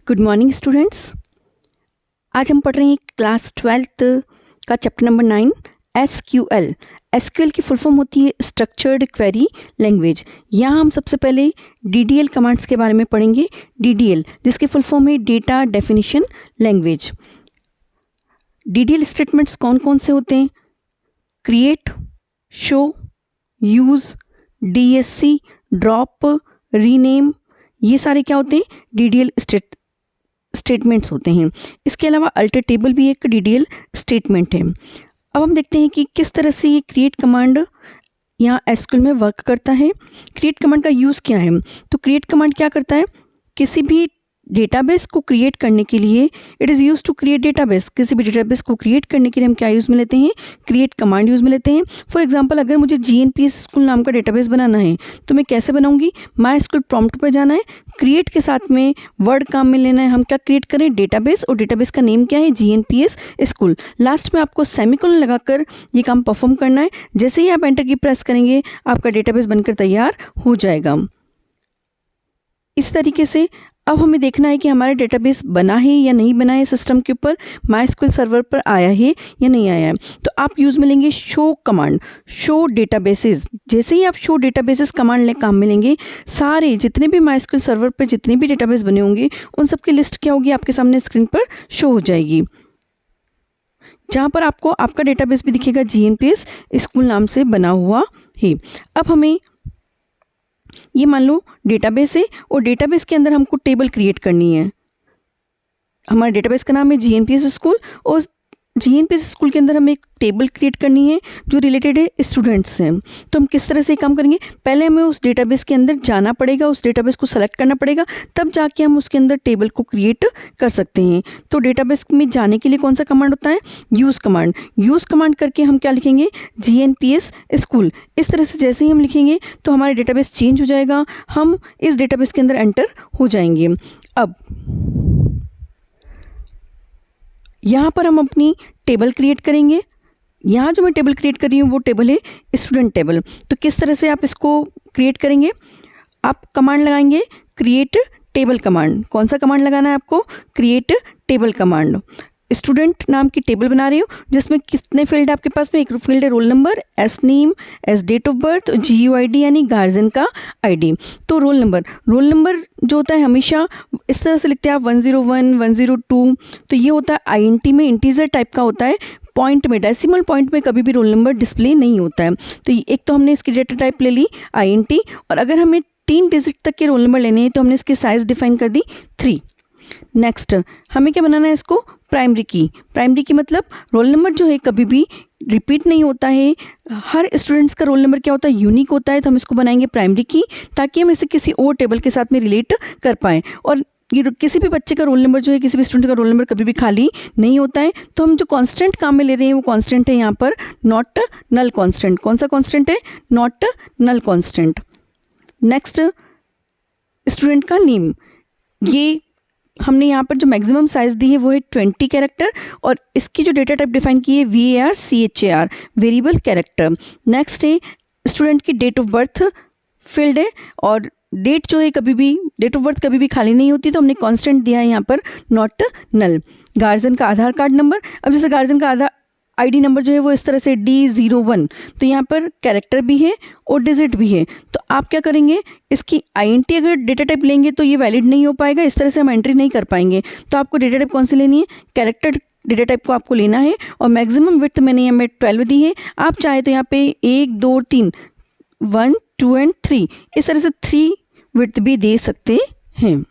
Good morning students. आज हम पढ़ रहे हैं क्लास 12th का चैप्टर नंबर 9 एसक्यूएल। एसक्यूएल की फुल फॉर्म होती है स्ट्रक्चर्ड क्वेरी लैंग्वेज। यहाँ हम सबसे पहले डीडीएल कमांड्स के बारे में पढ़ेंगे। डीडीएल जिसकी फुल फॉर्म है data definition language. DDL statements कौन कौन से होते हैं? Create, show, use, DSC, drop, rename, ये सारे क्या होते हैं? डीडीएल स्टेटमेंट्स होते हैं। इसके अलावा अल्टर टेबल भी एक डीडीएल स्टेटमेंट है। अब हम देखते हैं कि किस तरह से ये क्रिएट कमांड यहाँ एसक्यूएल में वर्क करता है। क्रिएट कमांड का यूज़ क्या है? तो क्रिएट कमांड क्या करता है? किसी भी डेटाबेस को क्रिएट करने के लिए it is use to create database. किसी भी डेटाबेस को क्रिएट करने के लिए हम क्या यूज़ में लेते हैं? क्रिएट कमांड यूज़ में लेते हैं। फॉर एग्जांपल अगर मुझे जीएनपीएस स्कूल नाम का डेटाबेस बनाना है तो मैं कैसे बनाऊंगी? माई स्कूल प्रॉम्प्ट पर जाना है, क्रिएट के साथ में वर्ड काम में लेना है। हम क्या क्रिएट करें? डेटाबेस, और डेटाबेस का नेम क्या है? जीएनपीएस स्कूल। लास्ट में आपको सेमीकोलन लगाकर ये काम परफॉर्म करना है। जैसे ही आप एंटर की प्रेस करेंगे आपका डेटाबेस बनकर तैयार हो जाएगा। इस तरीके से अब हमें देखना है कि हमारा डेटाबेस बना है या नहीं बना है, सिस्टम के ऊपर माई स्कूल सर्वर पर आया है या नहीं आया है। तो आप यूज़ में लेंगे शो कमांड, शो डेटाबेसेस। जैसे ही आप शो डेटाबेसेस कमांड काम में लेंगे, सारे जितने भी माई स्कूल सर्वर पर जितने भी डेटाबेस बने होंगे उन सब की लिस्ट क्या होगी? आपके सामने स्क्रीन पर शो हो जाएगी, जहाँ पर आपको आपका डेटाबेस भी दिखेगा जीएनपीएस स्कूल नाम से बना हुआ है। अब हमें ये मान लो डेटाबेस है और डेटाबेस के अंदर हमको टेबल क्रिएट करनी है। हमारे डेटाबेस का नाम है जीएनपीएस स्कूल और जीएनपीएस स्कूल के अंदर हमें एक टेबल क्रिएट करनी है जो रिलेटेड है स्टूडेंट्स से। तो हम किस तरह से काम करेंगे? पहले हमें उस डेटाबेस के अंदर जाना पड़ेगा, उस डेटाबेस को सेलेक्ट करना पड़ेगा, तब जाके हम उसके अंदर टेबल को क्रिएट कर सकते हैं। तो डेटाबेस में जाने के लिए कौन सा कमांड होता है? Use command. यूज़ कमांड करके हम क्या लिखेंगे? जीएनपीएस स्कूल। इस तरह से जैसे ही हम लिखेंगे तो हमारा डेटाबेस चेंज हो जाएगा, हम इस डेटाबेस के अंदर एंटर हो जाएंगे। अब यहाँ पर हम अपनी टेबल क्रिएट करेंगे। यहाँ जो मैं टेबल क्रिएट कर रही हूँ वो टेबल है स्टूडेंट टेबल। तो किस तरह से आप इसको क्रिएट करेंगे? आप कमांड लगाएंगे क्रिएट टेबल कमांड। कौन सा कमांड लगाना है आपको? Create table command. स्टूडेंट नाम की टेबल बना रही हो जिसमें कितने फील्ड है आपके पास में? एक फील्ड है roll number, as name, as date of birth, GUID यानी गार्जियन का आईडी। तो रोल नंबर जो होता है हमेशा इस तरह से लिखते हैं आप 101, 102। तो ये होता है INT में, इंटीजर टाइप का होता है। पॉइंट में, डेसिमल पॉइंट में कभी भी रोल नंबर डिस्प्ले नहीं होता है। तो एक तो हमने इसकी डेटा टाइप ले ली INT, और अगर हमें 3 डिजिट तक के रोल नंबर लेने हैं तो हमने इसकी साइज़ डिफाइन कर दी 3। नेक्स्ट हमें क्या बनाना है? इसको प्राइमरी की मतलब रोल नंबर जो है कभी भी रिपीट नहीं होता है। हर स्टूडेंट्स का रोल नंबर क्या होता है? यूनिक होता है। तो हम इसको बनाएंगे प्राइमरी की, ताकि हम इसे किसी और टेबल के साथ में रिलेट कर पाएँ। और ये किसी भी बच्चे का रोल नंबर जो है, किसी भी स्टूडेंट का रोल नंबर कभी भी खाली नहीं होता है। तो हम जो कांस्टेंट काम में ले रहे हैं वो कांस्टेंट है यहाँ पर नॉट नल कांस्टेंट। कौन सा कांस्टेंट है? Not null constant. Next student का नेम, ये हमने यहाँ पर जो मैक्सिमम साइज़ दी है वो है 20 कैरेक्टर, और इसकी जो डेटा टाइप डिफाइन की है VAR वेरिएबल कैरेक्टर। नेक्स्ट है स्टूडेंट की डेट ऑफ बर्थ फील्ड है, और डेट जो है कभी भी, डेट ऑफ बर्थ कभी भी खाली नहीं होती, तो हमने कांस्टेंट दिया है यहाँ पर नॉट नल। गार्जियन का आधार कार्ड नंबर, अब जैसे गार्जियन का आधार ID नंबर जो है वो इस तरह से D01, तो यहाँ पर कैरेक्टर भी है और डिजिट भी है। तो आप क्या करेंगे? इसकी INT अगर डेटा टाइप लेंगे तो ये वैलिड नहीं हो पाएगा, इस तरह से हम एंट्री नहीं कर पाएंगे। तो आपको डेटा टाइप कौन सी लेनी है? कैरेक्टर डेटा टाइप को आपको लेना है, और मैक्सिमम विड्थ मैंने यहाँ में 12 दी है। आप चाहे तो यहाँ पे 1, 2, 3, 1, 2 एंड 3 इस तरह से 3 विड्थ भी दे सकते हैं।